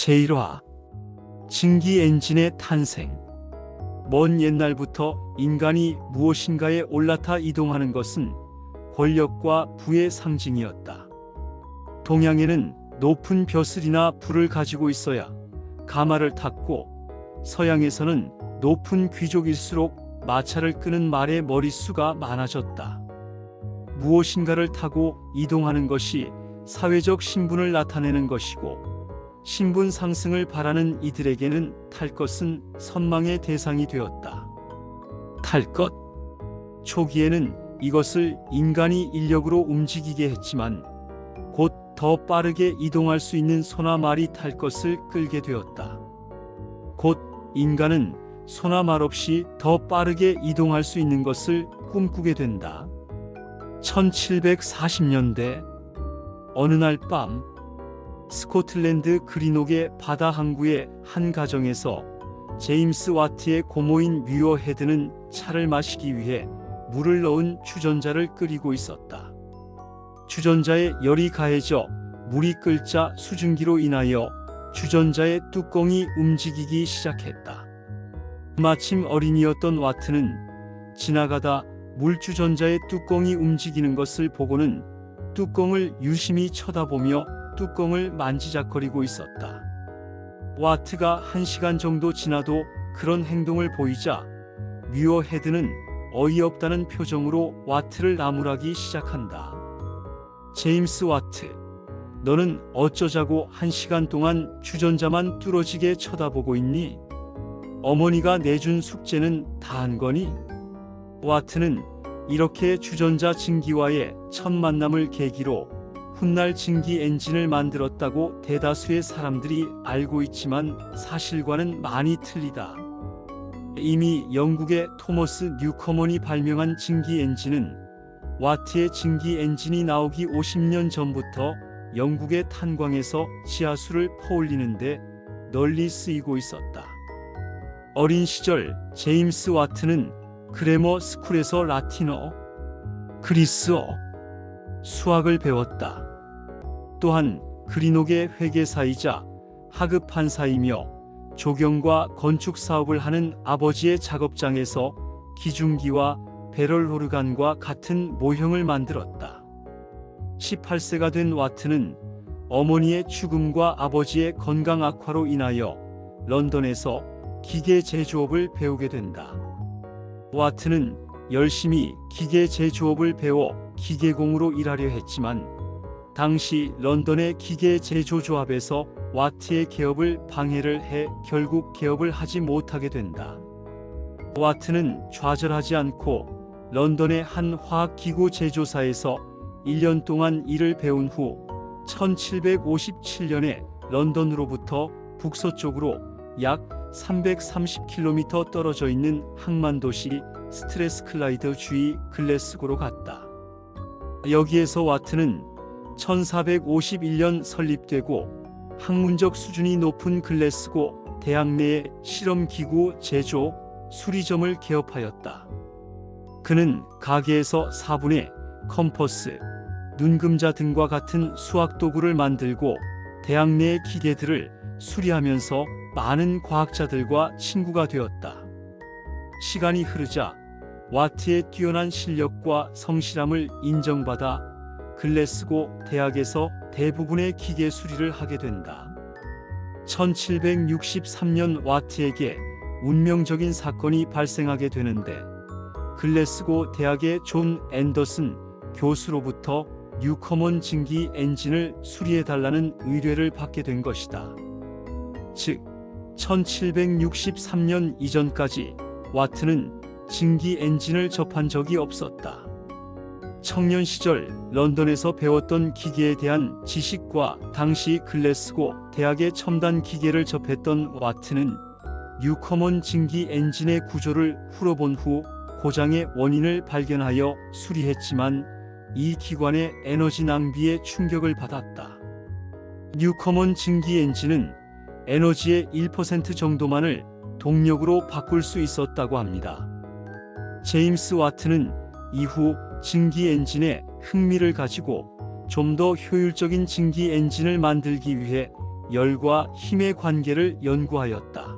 제1화 증기 엔진의 탄생. 먼 옛날부터 인간이 무엇인가에 올라타 이동하는 것은 권력과 부의 상징이었다. 동양에는 높은 벼슬이나 부를 가지고 있어야 가마를 탔고, 서양에서는 높은 귀족일수록 마차를 끄는 말의 머릿수가 많아졌다. 무엇인가를 타고 이동하는 것이 사회적 신분을 나타내는 것이고, 신분 상승을 바라는 이들에게는 탈 것은 선망의 대상이 되었다. 탈 것. 초기에는 이것을 인간이 인력으로 움직이게 했지만 곧 더 빠르게 이동할 수 있는 소나 말이 탈 것을 끌게 되었다. 곧 인간은 소나 말 없이 더 빠르게 이동할 수 있는 것을 꿈꾸게 된다. 1740년대 어느 날 밤, 스코틀랜드 그린옥의 바다 항구의 한 가정에서 제임스 와트의 고모인 뮤어 헤드는 차를 마시기 위해 물을 넣은 주전자를 끓이고 있었다. 주전자에 열이 가해져 물이 끓자 수증기로 인하여 주전자의 뚜껑이 움직이기 시작했다. 마침 어린이였던 와트는 지나가다 물주전자의 뚜껑이 움직이는 것을 보고는 뚜껑을 유심히 쳐다보며 뚜껑을 만지작거리고 있었다. 와트가 1시간 정도 지나도 그런 행동을 보이자 뮤어 헤드는 어이없다는 표정으로 와트를 나무라기 시작한다. 제임스 와트, 너는 어쩌자고 1시간 동안 주전자만 뚫어지게 쳐다보고 있니? 어머니가 내준 숙제는 다 한 거니? 와트는 이렇게 주전자 증기와의 첫 만남을 계기로 훗날 증기 엔진을 만들었다고 대다수의 사람들이 알고 있지만 사실과는 많이 틀리다. 이미 영국의 토머스 뉴커먼이 발명한 증기 엔진은 와트의 증기 엔진이 나오기 50년 전부터 영국의 탄광에서 지하수를 퍼올리는데 널리 쓰이고 있었다. 어린 시절 제임스 와트는 그래머 스쿨에서 라틴어, 그리스어, 수학을 배웠다. 또한 그린옥의 회계사이자 하급 판사이며 조경과 건축 사업을 하는 아버지의 작업장에서 기중기와 배럴 오르간과 같은 모형을 만들었다. 18세가 된 와트는 어머니의 죽음과 아버지의 건강 악화로 인하여 런던에서 기계 제조업을 배우게 된다. 와트는 열심히 기계 제조업을 배워 기계공으로 일하려 했지만 당시 런던의 기계 제조조합에서 와트의 개업을 방해를 해 결국 개업을 하지 못하게 된다. 와트는 좌절하지 않고 런던의 한 화학기구 제조사에서 1년 동안 일을 배운 후 1757년에 런던으로부터 북서쪽으로 약 330km 떨어져 있는 항만도시 스트레스클라이드 주위 글래스고로 갔다. 여기에서 와트는 1451년 설립되고 학문적 수준이 높은 글래스고 대학 내의 실험기구 제조, 수리점을 개업하였다. 그는 가게에서 사분해, 컴퍼스, 눈금자 등과 같은 수학도구를 만들고 대학 내의 기계들을 수리하면서 많은 과학자들과 친구가 되었다. 시간이 흐르자 와트의 뛰어난 실력과 성실함을 인정받아 글래스고 대학에서 대부분의 기계 수리를 하게 된다. 1763년 와트에게 운명적인 사건이 발생하게 되는데 글래스고 대학의 존 앤더슨 교수로부터 뉴커먼 증기 엔진을 수리해달라는 의뢰를 받게 된 것이다. 즉 1763년 이전까지 와트는 증기 엔진을 접한 적이 없었다. 청년 시절 런던에서 배웠던 기계에 대한 지식과 당시 글래스고 대학의 첨단 기계를 접했던 와트는 뉴커먼 증기 엔진의 구조를 풀어본 후 고장의 원인을 발견하여 수리했지만 이 기관의 에너지 낭비에 충격을 받았다. 뉴커먼 증기 엔진은 에너지의 1% 정도만을 동력으로 바꿀 수 있었다고 합니다. 제임스 와트는 이후 증기 엔진에 흥미를 가지고 좀 더 효율적인 증기 엔진을 만들기 위해 열과 힘의 관계를 연구하였다.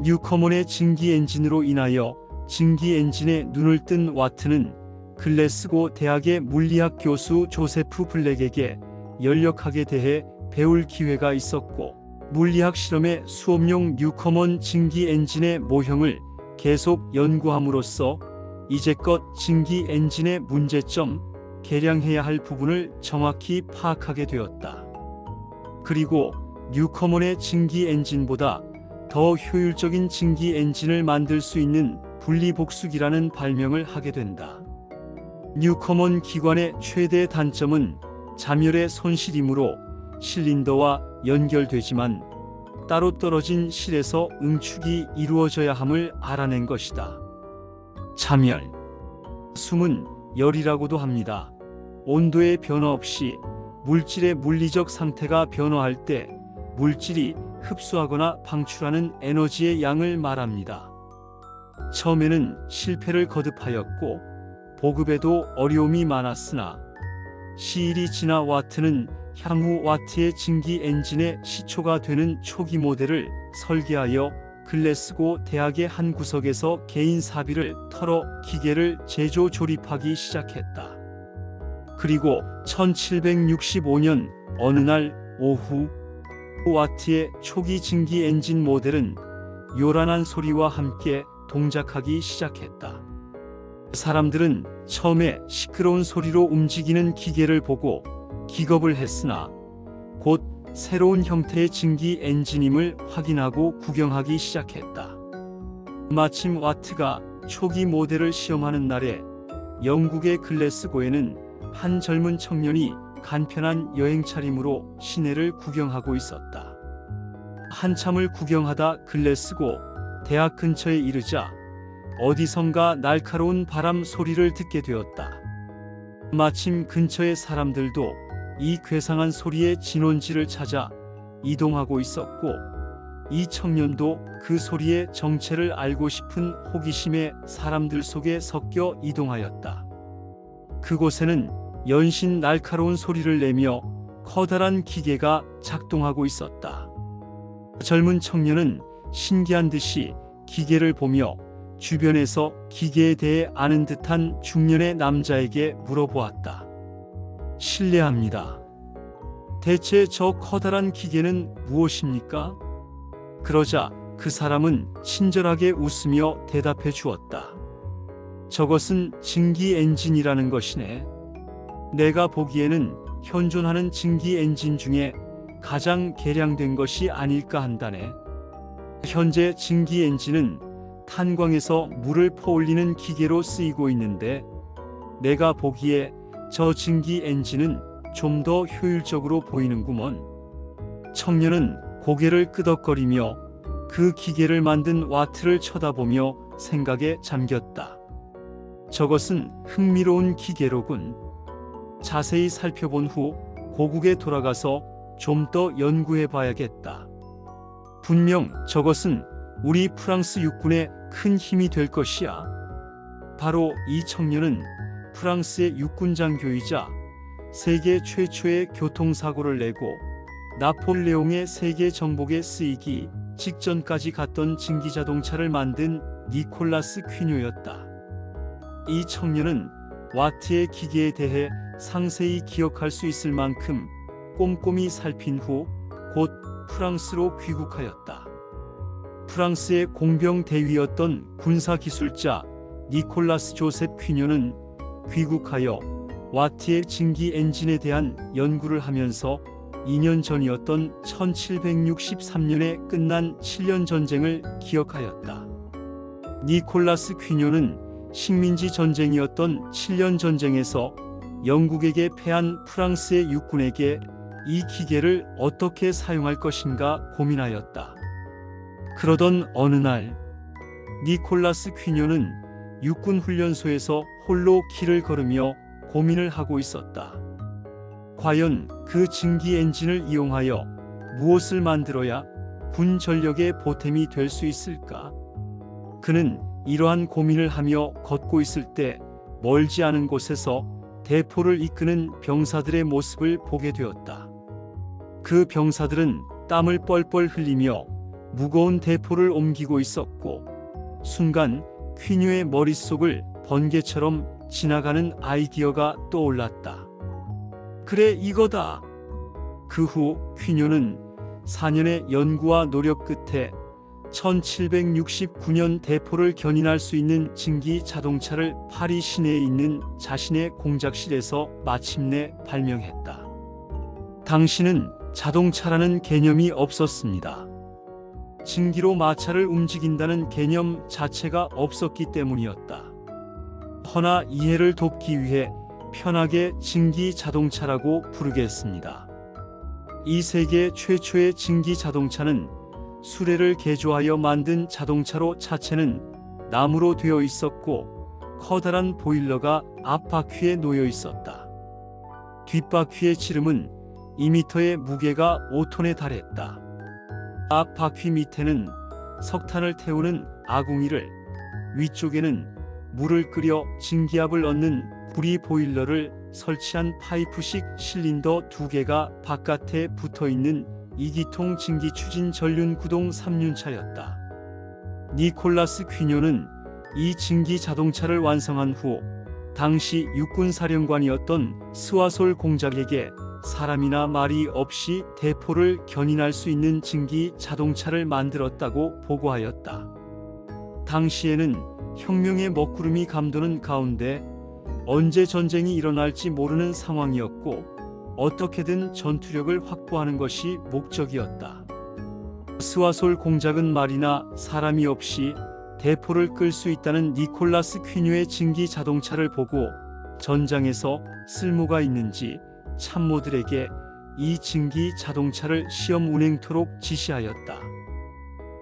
뉴커먼의 증기 엔진으로 인하여 증기 엔진에 눈을 뜬 와트는 글래스고 대학의 물리학 교수 조세프 블랙에게 연력학에 대해 배울 기회가 있었고, 물리학 실험의 수업용 뉴커먼 증기 엔진의 모형을 계속 연구함으로써 이제껏 증기 엔진의 문제점, 개량해야 할 부분을 정확히 파악하게 되었다. 그리고 뉴커먼의 증기 엔진보다 더 효율적인 증기 엔진을 만들 수 있는 분리복수기라는 발명을 하게 된다. 뉴커먼 기관의 최대 단점은 잠열의 손실이므로 실린더와 연결되지만 따로 떨어진 실에서 응축이 이루어져야 함을 알아낸 것이다. 잠열, 숨은 열이라고도 합니다. 온도의 변화 없이 물질의 물리적 상태가 변화할 때 물질이 흡수하거나 방출하는 에너지의 양을 말합니다. 처음에는 실패를 거듭하였고 보급에도 어려움이 많았으나 시일이 지나 와트는 향후 와트의 증기 엔진의 시초가 되는 초기 모델을 설계하여 글래스고 대학의 한 구석에서 개인 사비를 털어 기계를 제조 조립하기 시작했다. 그리고 1765년 어느 날 오후 와트의 초기 증기 엔진 모델은 요란한 소리와 함께 동작하기 시작했다. 사람들은 처음에 시끄러운 소리로 움직이는 기계를 보고 기겁을 했으나 곧 새로운 형태의 증기 엔진임을 확인하고 구경하기 시작했다. 마침 와트가 초기 모델을 시험하는 날에 영국의 글래스고에는 한 젊은 청년이 간편한 여행 차림으로 시내를 구경하고 있었다. 한참을 구경하다 글래스고 대학 근처에 이르자 어디선가 날카로운 바람 소리를 듣게 되었다. 마침 근처의 사람들도 이 괴상한 소리의 진원지를 찾아 이동하고 있었고, 이 청년도 그 소리의 정체를 알고 싶은 호기심에 사람들 속에 섞여 이동하였다. 그곳에는 연신 날카로운 소리를 내며 커다란 기계가 작동하고 있었다. 젊은 청년은 신기한 듯이 기계를 보며 주변에서 기계에 대해 아는 듯한 중년의 남자에게 물어보았다. 실례합니다. 대체 저 커다란 기계는 무엇입니까? 그러자 그 사람은 친절하게 웃으며 대답해 주었다. 저것은 증기 엔진이라는 것이네. 내가 보기에는 현존하는 증기 엔진 중에 가장 개량된 것이 아닐까 한다네. 현재 증기 엔진은 탄광에서 물을 퍼올리는 기계로 쓰이고 있는데 내가 보기에 저 증기 엔진은 좀 더 효율적으로 보이는구먼. 청년은 고개를 끄덕거리며 그 기계를 만든 와트를 쳐다보며 생각에 잠겼다. 저것은 흥미로운 기계로군. 자세히 살펴본 후 고국에 돌아가서 좀 더 연구해 봐야겠다. 분명 저것은 우리 프랑스 육군에 큰 힘이 될 것이야. 바로 이 청년은 프랑스의 육군장교이자 세계 최초의 교통사고를 내고 나폴레옹의 세계 정복에 쓰이기 직전까지 갔던 증기자동차를 만든 니콜라스 퀴뇨였다. 이 청년은 와트의 기계에 대해 상세히 기억할 수 있을 만큼 꼼꼼히 살핀 후 곧 프랑스로 귀국하였다. 프랑스의 공병 대위였던 군사기술자 니콜라스 조셉 퀴뇨는 귀국하여 와트의 증기 엔진에 대한 연구를 하면서 2년 전이었던 1763년에 끝난 7년 전쟁을 기억하였다. 니콜라스 퀴뇨는 식민지 전쟁이었던 7년 전쟁에서 영국에게 패한 프랑스의 육군에게 이 기계를 어떻게 사용할 것인가 고민하였다. 그러던 어느 날 니콜라스 퀴뇨는 육군 훈련소에서 홀로 길을 걸으며 고민을 하고 있었다. 과연 그 증기 엔진을 이용하여 무엇을 만들어야 군 전력의 보탬이 될 수 있을까? 그는 이러한 고민을 하며 걷고 있을 때 멀지 않은 곳에서 대포를 이끄는 병사들의 모습을 보게 되었다. 그 병사들은 땀을 뻘뻘 흘리며 무거운 대포를 옮기고 있었고, 순간 퀴뇨의 머릿속을 번개처럼 지나가는 아이디어가 떠올랐다. 그래, 이거다. 그 후 퀴뇨는 4년의 연구와 노력 끝에 1769년 대포를 견인할 수 있는 증기 자동차를 파리 시내에 있는 자신의 공작실에서 마침내 발명했다. 당시는 자동차라는 개념이 없었습니다. 증기로 마차를 움직인다는 개념 자체가 없었기 때문이었다. 허나 이해를 돕기 위해 편하게 증기 자동차라고 부르겠습니다. 이 세계 최초의 증기 자동차는 수레를 개조하여 만든 자동차로 차체는 나무로 되어 있었고, 커다란 보일러가 앞바퀴에 놓여 있었다. 뒷바퀴의 지름은 2m의 무게가 5톤에 달했다. 앞바퀴 밑에는 석탄을 태우는 아궁이를, 위쪽에는 물을 끓여 증기압을 얻는 구리 보일러를 설치한 파이프식 실린더 2개가 바깥에 붙어있는 2기통 증기 추진 전륜 구동 3륜차였다. 니콜라스 퀴뇨는 이 증기 자동차를 완성한 후 당시 육군사령관이었던 스와솔 공작에게 사람이나 말이 없이 대포를 견인할 수 있는 증기 자동차를 만들었다고 보고하였다. 당시에는 혁명의 먹구름이 감도는 가운데 언제 전쟁이 일어날지 모르는 상황이었고, 어떻게든 전투력을 확보하는 것이 목적이었다. 스와솔 공작은 말이나 사람이 없이 대포를 끌 수 있다는 니콜라스 퀴뇨의 증기 자동차를 보고 전장에서 쓸모가 있는지 참모들에게 이 증기 자동차를 시험 운행토록 지시하였다.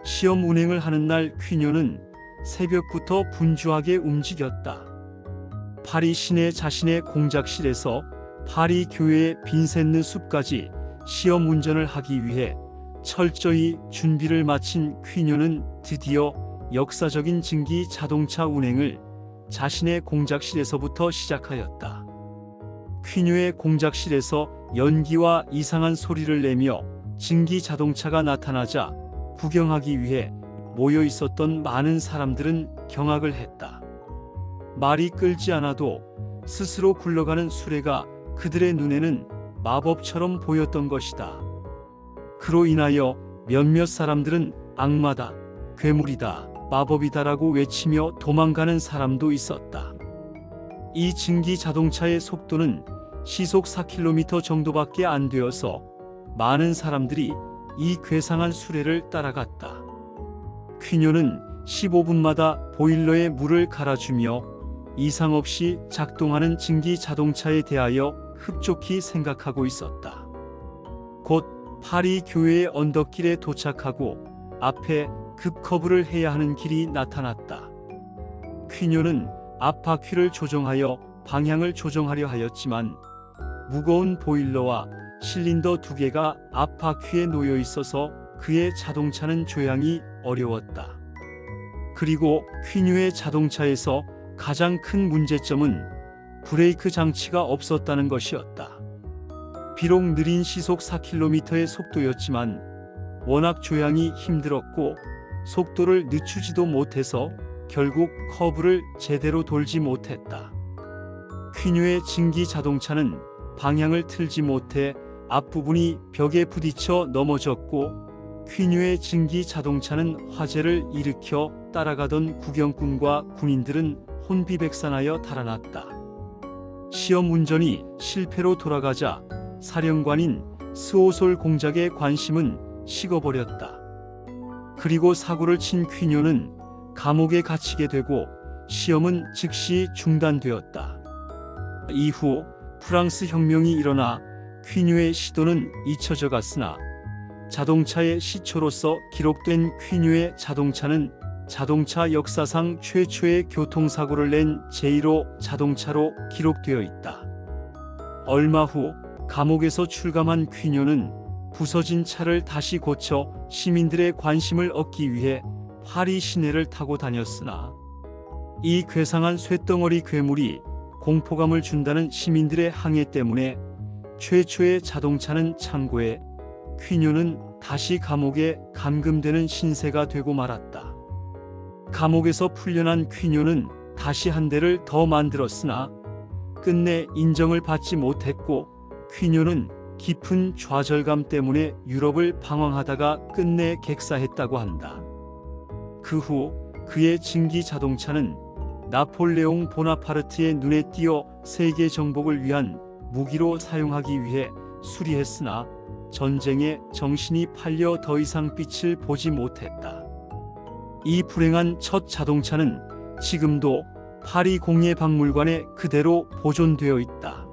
시험 운행을 하는 날 퀴뇨는 새벽부터 분주하게 움직였다. 파리 시내 자신의 공작실에서 파리 교회의 빈센느 숲까지 시험 운전을 하기 위해 철저히 준비를 마친 퀴뇨는 드디어 역사적인 증기 자동차 운행을 자신의 공작실에서부터 시작하였다. 퀴뇨의 공작실에서 연기와 이상한 소리를 내며 증기 자동차가 나타나자 구경하기 위해 모여 있었던 많은 사람들은 경악을 했다. 말이 끌지 않아도 스스로 굴러가는 수레가 그들의 눈에는 마법처럼 보였던 것이다. 그로 인하여 몇몇 사람들은 악마다, 괴물이다, 마법이다라고 외치며 도망가는 사람도 있었다. 이 증기 자동차의 속도는 시속 4km 정도밖에 안 되어서 많은 사람들이 이 괴상한 수레를 따라갔다. 퀴뇨는 15분마다 보일러에 물을 갈아주며 이상 없이 작동하는 증기 자동차에 대하여 흡족히 생각하고 있었다. 곧 파리 교회의 언덕길에 도착하고 앞에 급커브를 해야 하는 길이 나타났다. 퀴뇨는 앞바퀴를 조정하여 방향을 조정하려 하였지만 무거운 보일러와 실린더 2개가 앞바퀴에 놓여 있어서 그의 자동차는 조향이 어려웠다. 그리고 퀴뇨의 자동차에서 가장 큰 문제점은 브레이크 장치가 없었다는 것이었다. 비록 느린 시속 4km의 속도였지만 워낙 조향이 힘들었고 속도를 늦추지도 못해서 결국 커브를 제대로 돌지 못했다. 퀴뇨의 증기 자동차는 방향을 틀지 못해 앞부분이 벽에 부딪혀 넘어졌고, 퀴뇨의 증기 자동차는 화재를 일으켜 따라가던 구경꾼과 군인들은 혼비백산하여 달아났다. 시험 운전이 실패로 돌아가자 사령관인 스오솔 공작의 관심은 식어버렸다. 그리고 사고를 친 퀴뇨는 감옥에 갇히게 되고 시험은 즉시 중단되었다. 이후 프랑스 혁명이 일어나 퀴뇨의 시도는 잊혀져 갔으나 자동차의 시초로서 기록된 퀴뇨의 자동차는 자동차 역사상 최초의 교통사고를 낸 제1호 자동차로 기록되어 있다. 얼마 후 감옥에서 출감한 퀴뇨는 부서진 차를 다시 고쳐 시민들의 관심을 얻기 위해 파리 시내를 타고 다녔으나 이 괴상한 쇳덩어리 괴물이 공포감을 준다는 시민들의 항해 때문에 최초의 자동차는 창고에 퀴뇨는 다시 감옥에 감금되는 신세가 되고 말았다. 감옥에서 풀려난 퀴뇨는 다시 한 대를 더 만들었으나 끝내 인정을 받지 못했고, 퀴뇨는 깊은 좌절감 때문에 유럽을 방황하다가 끝내 객사했다고 한다. 그 후 그의 증기 자동차는 나폴레옹 보나파르트의 눈에 띄어 세계 정복을 위한 무기로 사용하기 위해 수리했으나 전쟁에 정신이 팔려 더 이상 빛을 보지 못했다. 이 불행한 첫 자동차는 지금도 파리 공예박물관에 그대로 보존되어 있다.